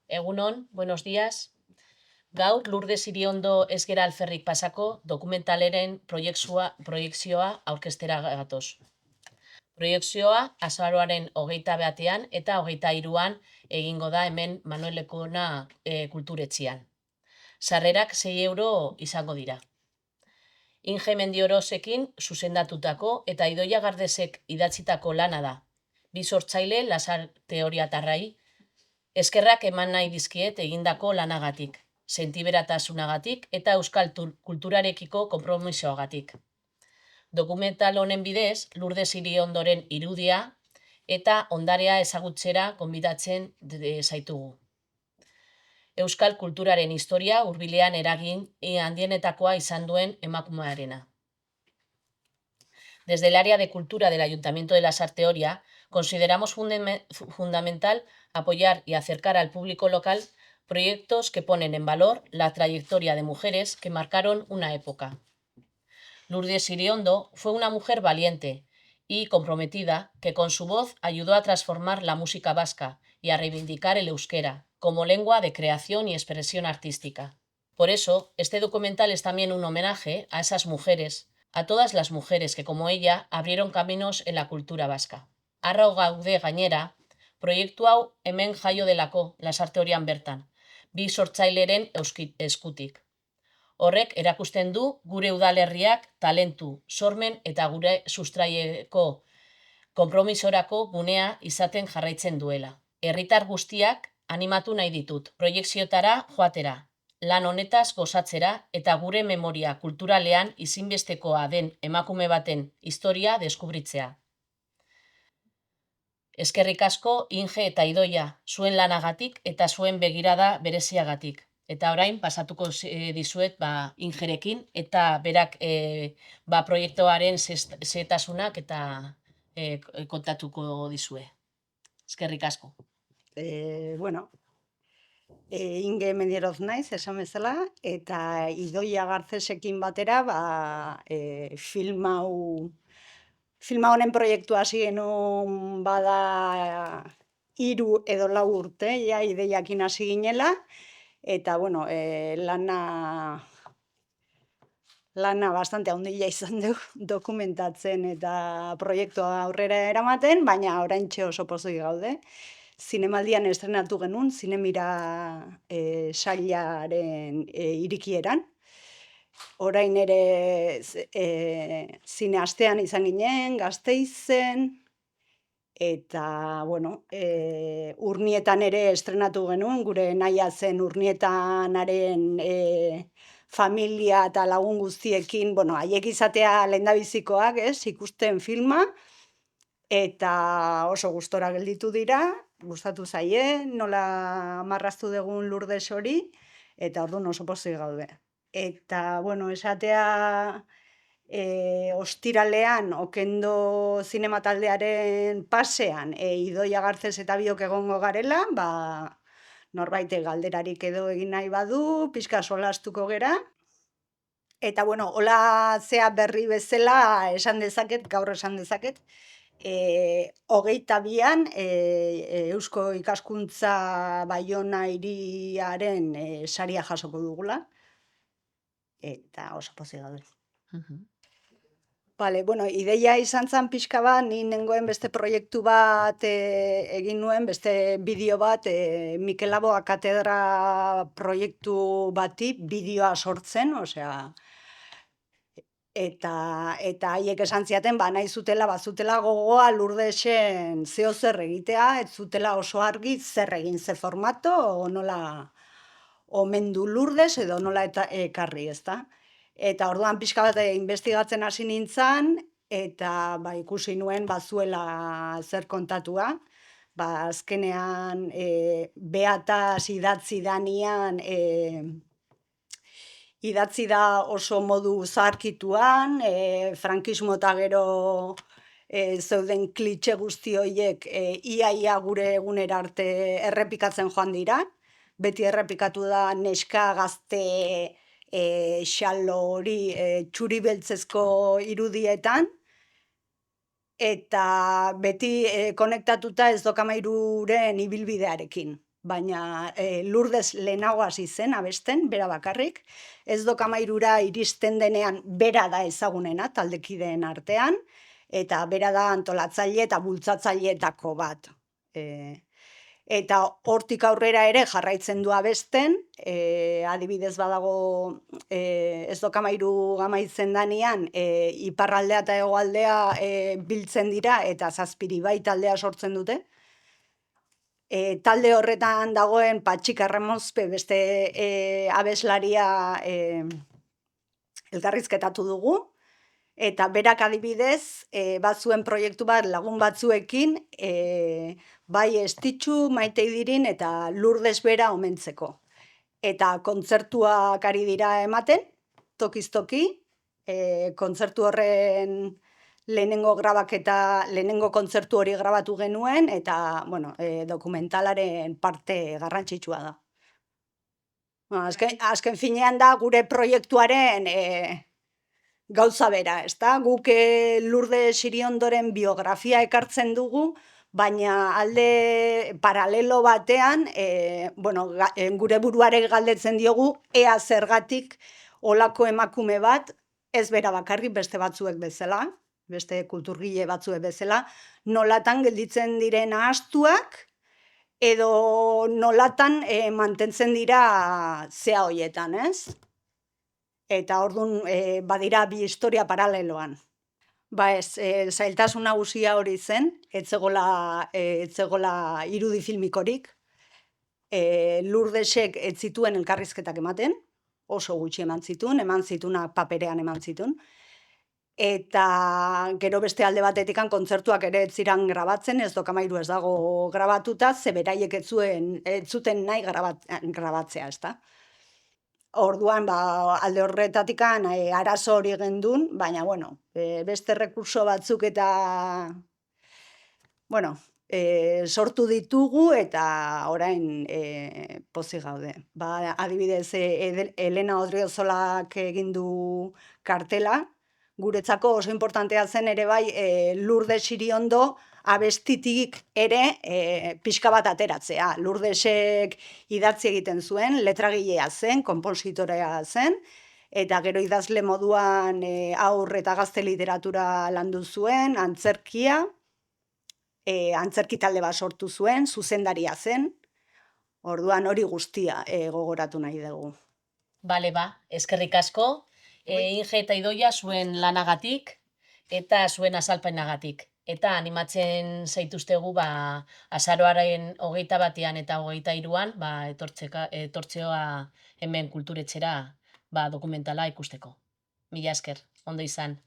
Egunon, buenos días. Gaur Lourdes Iriondo ez gera alferrik pasako dokumentaleren proiekzioa aurkeztera gatoz. Proiekzioa azaroaren 21 eta 23an egingo da hemen Manuel Lekona kulturetxean. Sarrerak 6 euro izango dira. Inge Mendiorosekin zuzendatutako eta Idoia Gardesek idatzitako lana da. Bi sortzaile Lasar teoriatarrai eskerrak eman nahi dizkiet egindako lanagatik, sentiberatasunagatik eta euskal kulturarekiko konpromisoagatik. Dokumental honen bidez, Lourdes Iriondoren irudia eta ondarea ezagutzera gonbidatzen zaitugu. Euskal kulturaren historia hurbilean eragin handienetakoa izan duen emakumearena. Desde el área de cultura del Ayuntamiento de la Sarteoria, consideramos fundamental apoyar y acercar al público local proyectos que ponen en valor la trayectoria de mujeres que marcaron una época. Lourdes Iriondo fue una mujer valiente y comprometida que con su voz ayudó a transformar la música vasca y a reivindicar el euskera como lengua de creación y expresión artística. Por eso, este documental es también un homenaje a esas mujeres, a todas las mujeres que, como ella, abrieron caminos en la cultura vasca. Arrau gaude gainera, proiektu hau hemen jaio delako Lasarte-Orian bertan, bi sortzaileren eskutik. Horrek erakusten du gure udalerriak talentu, sormen eta gure sustraieko konpromisorako gunea izaten jarraitzen duela. Herritar guztiak animatu nahi ditut, proiekziotara joatera, lan honetaz gozatzera eta gure memoria kulturalean ezinbestekoa den emakume baten historia deskubritzea. Eskerrik asko Inge eta Idoia, zuen lanagatik eta zuen begirada bereziagatik. Eta orain pasatuko dizuet Ingerekin eta berak proiektuaren zehetasunak eta kontatuko dizue. Eskerrik asko. Inge Mendieroz naiz, esan bezala, eta Idoia Garcesekin batera, film honen proiektua hasi genuen bada 3 edo 4 urte, ja ideiakin hasi ginela, eta lana bastante handia izan du dokumentatzen eta proiektua aurrera eramaten, baina oraintxe oso pozik gaude. Zinemaldian estrenatu genuen, Zinemira sailaren irikieran. Orain ere zine astean izan ginen, Gasteizen, eta, Urnietan ere estrenatu genuen, gure nahia zen Urnietanaren familia eta lagun guztiekin, haiek izatea lehendabizikoak, ikusten filma, eta oso gustora gelditu dira, gustatu zaie, nola marraztu dugun Lourdes hori, eta orduan oso pozik gaude. Eta, esatea ostiralean Okendo zinema taldearen pasean Idoia Garces eta biok egongo garela, norbait galderarik edo egin nahi badu, pixka solastuko gera. Eta, hola zea berri bezala esan dezaket, gaur esan dezaket, 22an Eusko Ikaskuntza Baiona hiriaren saria jasoko dugula, eta oso pozik gaude. Ideia izan zen pixka bat, ni nengoen beste proiektu bat egin nuen, beste bideo bat, Mikel Laboa katedra proiektu bati bideoa sortzen, eta haiek esan ziaten, nahi zutela, bazutela gogoa Lourdesen zeo zer egitea, ez zutela oso argi zer egin, ze formato, nola omendu Lourdes edo nola ekarri, ezta? Eta orduan pixka bat investigatzen hasi nintzen, eta ikusi nuen bazuela zer kontatua, azkenean beataz idatzi danian, idatzi da oso modu zaharkituan, frankismo eta gero zeuden klitxe guzti horiek ia gure egunera arte errepikatzen joan dira, beti errepikatu da neska gazte xalo hori txuri beltzezko irudietan, eta beti konektatuta ez dokama iruren ibilbidearekin. baina Lourdes lehenago hasi zen abesten, bera bakarrik. Ez dok amairura iristen denean bera da ezagunena taldekideen artean, eta bera da antolatzaile eta bultzatzaileetako bat. Eta hortik aurrera ere jarraitzen du abesten, adibidez badago ez dok amairu amaitzen danean, iparraldea eta hegoaldea biltzen dira eta Zazpiri bai taldea sortzen dute. Talde horretan dagoen Patxika Remozpe beste abeslaria elkarrizketatu dugu, eta berak adibidez batzuen proiektu bat lagun batzuekin bai Estitxu, Maite Idirin eta Lourdes bera omentzeko. Eta kontzertuak ari dira ematen, tokiz toki, kontzertu horren lehenengo kontzertu hori grabatu genuen, eta dokumentalaren parte garrantzitsua da. Azken finean da gure proiektuaren gauza bera, ezta? Guk Lourdes Iriondoren biografia ekartzen dugu, baina alde paralelo batean, gure buruare galdetzen diogu, ea zergatik olako emakume bat, ez bera bakarrik beste batzuek bezala, beste kulturgile batzuek bezala, nolatan gelditzen diren ahastuak, edo nolatan mantentzen dira zea hoietan, ez? Eta orduan badira bi historia paraleloan. Ba ez, zailtasun nagusia hori zen, etzegola irudi filmikorik, Lourdesek ez zituen elkarrizketak ematen, oso gutxi eman zitunak paperean eman zituen, eta gero beste alde batetik kontzertuak ere ez ziren grabatzen, ez dok amairu ez dago grabatuta, ze beraiek ez zuten nahi grabatzea, ezta? Orduan, alde horretatik arazo hori gendun, baina, beste rekurso batzuk eta, sortu ditugu eta orain pozik gaude. Adibidez, Elena Odriozolak egin du kartela, guretzako oso importantea zen ere bai Lourdes Iriondo abestitik ere pixka bat ateratzea. Lourdesek idatzi egiten zuen, letragilea zen, konpositorea zen, eta gero idazle moduan haur eta gazte literatura landu zuen, antzerkia, antzerki talde bat sortu zuen, zuzendaria zen, orduan hori guztia gogoratu nahi dugu. Bale, eskerrik asko, Inge eta Idoia zuen lanagatik eta zuen azalpenagatik. Eta animatzen zaituztegu azaroaren 21 eta 23 etortzeoa hemen kulturetxera dokumentala ikusteko. Mila esker, ondo izan.